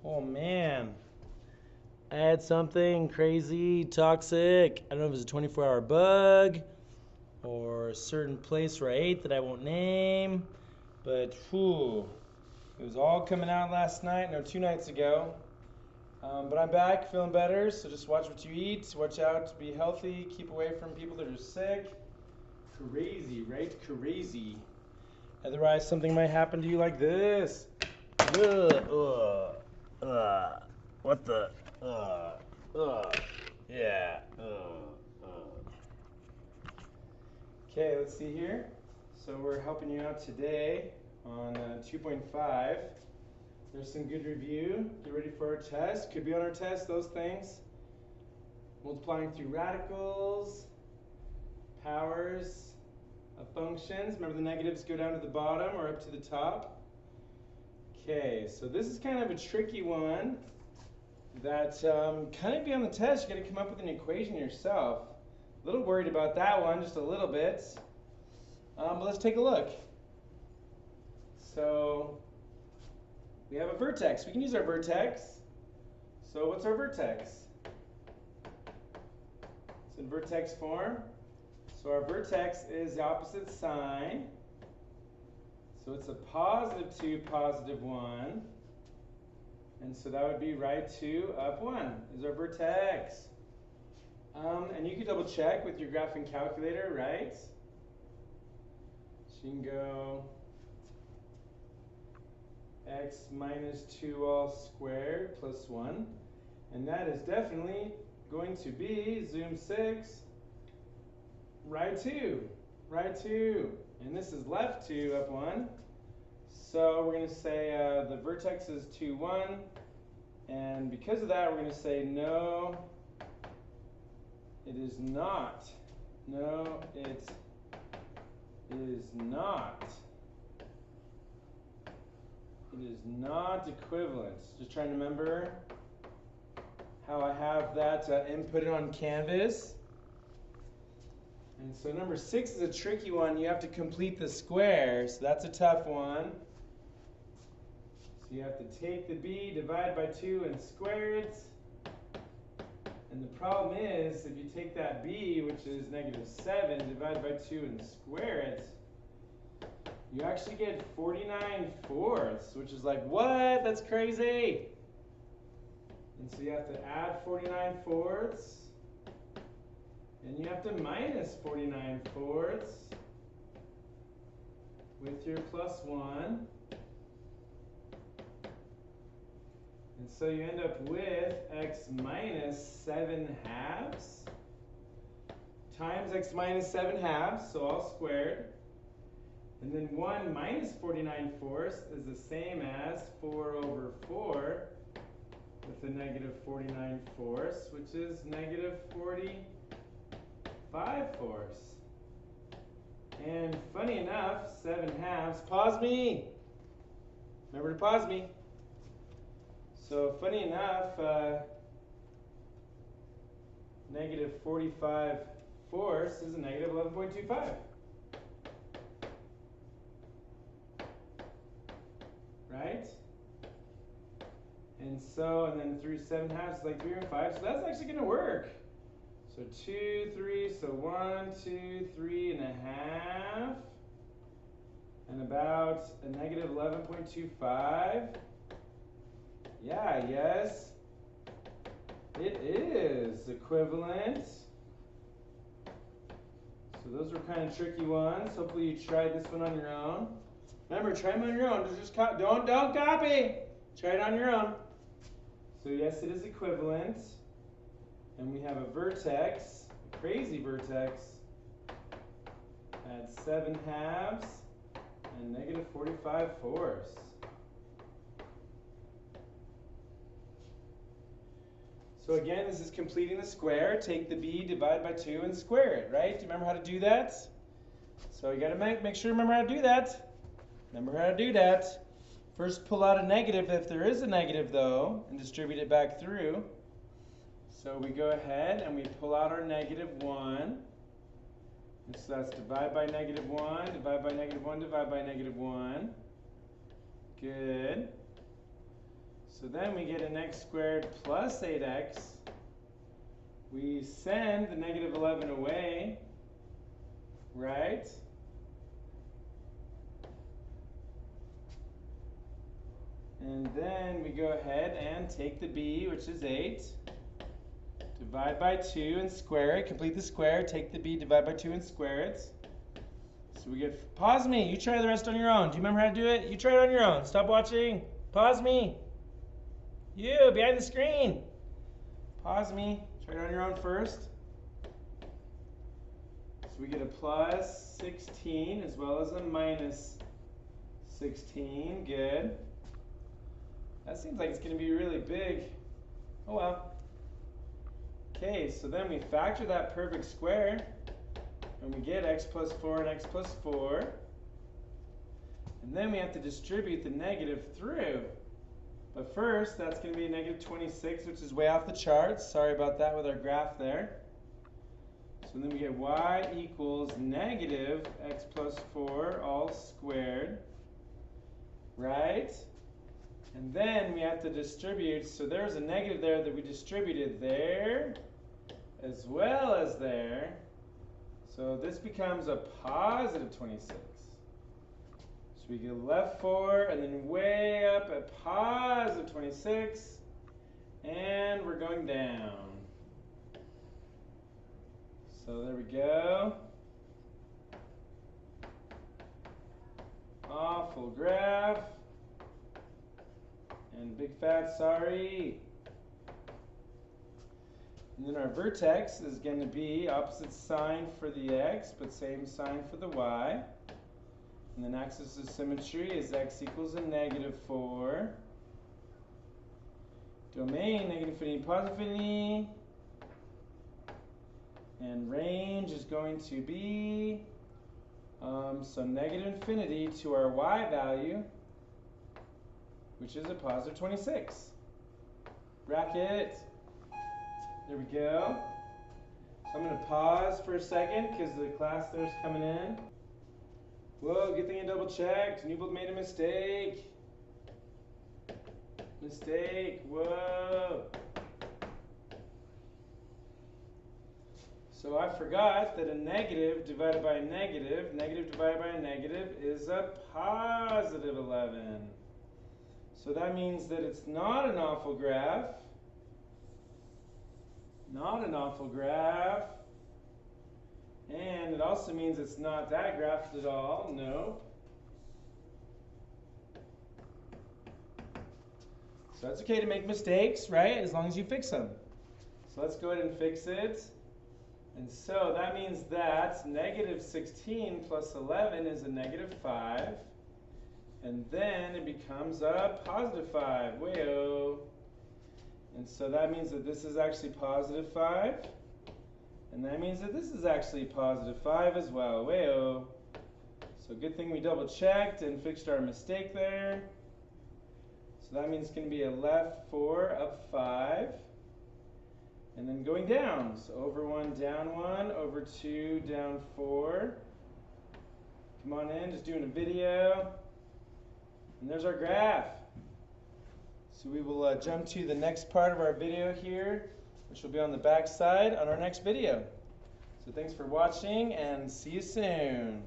Oh man, I had something crazy, toxic. I don't know if it was a 24-hour bug or a certain place where I ate that I won't name, but whew, it was all coming out last night, no, 2 nights ago. But I'm back, feeling better, so just watch what you eat, watch out, be healthy, keep away from people that are sick. Crazy, right? Crazy. Otherwise, something might happen to you like this. What the? Yeah. Okay, let's see here. So we're helping you out today on 2.5. There's some good review. Get ready for our test. Could be on our test, those things. Multiplying through radicals, powers of functions. Remember the negatives go down to the bottom or up to the top. Okay, so this is kind of a tricky one that kind of be on the test. You got to come up with an equation yourself. A little worried about that one, just a little bit. But let's take a look. So we have a vertex. We can use our vertex. So what's our vertex? It's in vertex form. So our vertex is the opposite sign. So it's a +2, +1. And so that would be right 2, up 1 is our vertex. And you can double check with your graphing calculator, right? So you can go x minus 2 all squared plus 1. And that is definitely going to be, zoom 6, right 2, right 2. And this is left 2, up 1. So we're going to say the vertex is 2, 1. And because of that, we're going to say no, it is not. No, it is not. It is not equivalent. Just trying to remember how I have that inputted on Canvas. And so number 6 is a tricky one. You have to complete the square, so that's a tough one. So you have to take the b, divide by 2, and square it. And the problem is, if you take that b, which is -7, divide by 2, and square it, you actually get 49/4, which is like, what? That's crazy. And so you have to add 49/4, and you have to minus 49/4 with your +1. And so you end up with x minus 7/2 times x minus 7/2, so all squared. And then 1 minus 49/4 is the same as 4/4 with a -49/4, which is -45/4. And funny enough, 7/2, pause me. Remember to pause me. So funny enough, -45/4 is a -11.25. Right? And so, and then through 7/2 is like 3/5, so that's actually going to work. So 2, 3, so 1, 2, 3.5, and about a -11.25. Yeah, yes, it is equivalent. So those were kind of tricky ones. Hopefully you tried this one on your own. Remember, try them on your own. Just don't copy. Try it on your own. So yes, it is equivalent. And we have a vertex, a crazy vertex, at 7/2 and -45/4. So again, this is completing the square. Take the b, divide by 2, and square it, right? Do you remember how to do that? So you got to make sure you remember how to do that. Remember how to do that. First pull out a negative if there is a negative though, and distribute it back through. So we go ahead and we pull out our -1. And so that's divide by -1, divide by -1, divide by -1. Good. So So then we get an x squared plus 8x. We send the negative 11 away, right? And then we go ahead and take the b, which is 8. Divide by 2 and square it. Complete the square. Take the b, divide by 2 and square it. So we get, pause me. You try the rest on your own. Do you remember how to do it? You try it on your own. Stop watching. Pause me. You, behind the screen. Pause me. Try it on your own first. So we get a plus 16 as well as a minus 16. Good. That seems like it's going to be really big. Oh well. Okay, so then we factor that perfect square, and we get x plus 4 and x plus 4. And then we have to distribute the negative through. But first, that's going to be a negative 26, which is way off the charts. Sorry about that with our graph there. So then we get y equals negative x plus 4 all squared, right? And then we have to distribute, so there's a negative there that we distributed there, as well as there. So this becomes a positive 26. So we get left 4, and then way up at positive 26, and we're going down. So there we go. Awful graph. And big fat sorry. And then our vertex is going to be opposite sign for the x, but same sign for the y. And then axis of symmetry is x equals a negative 4. Domain, negative infinity, positive infinity. And range is going to be, so negative infinity to our y value, which is a positive 26. Bracket. There we go. So I'm going to pause for a second because the class there's coming in. Whoa, good thing I double checked. You both made a mistake. Mistake. Whoa. So I forgot that a negative divided by a negative divided by a negative is a positive 11. So that means that it's not an awful graph. Not an awful graph. And it also means it's not that graph at all. Nope. So that's okay to make mistakes, right? As long as you fix them. So let's go ahead and fix it. And so that means that negative 16 plus 11 is a negative 5. And then it becomes a positive 5. Way-o. And so that means that this is actually positive 5. And that means that this is actually positive 5 as well. Way-o. So good thing we double checked and fixed our mistake there. So that means it's going to be a left 4, up 5. And then going down. So over 1, down 1, over 2, down 4. Come on in, just doing a video. And there's our graph. So we will jump to the next part of our video here, which will be on the back side on our next video. So thanks for watching and see you soon.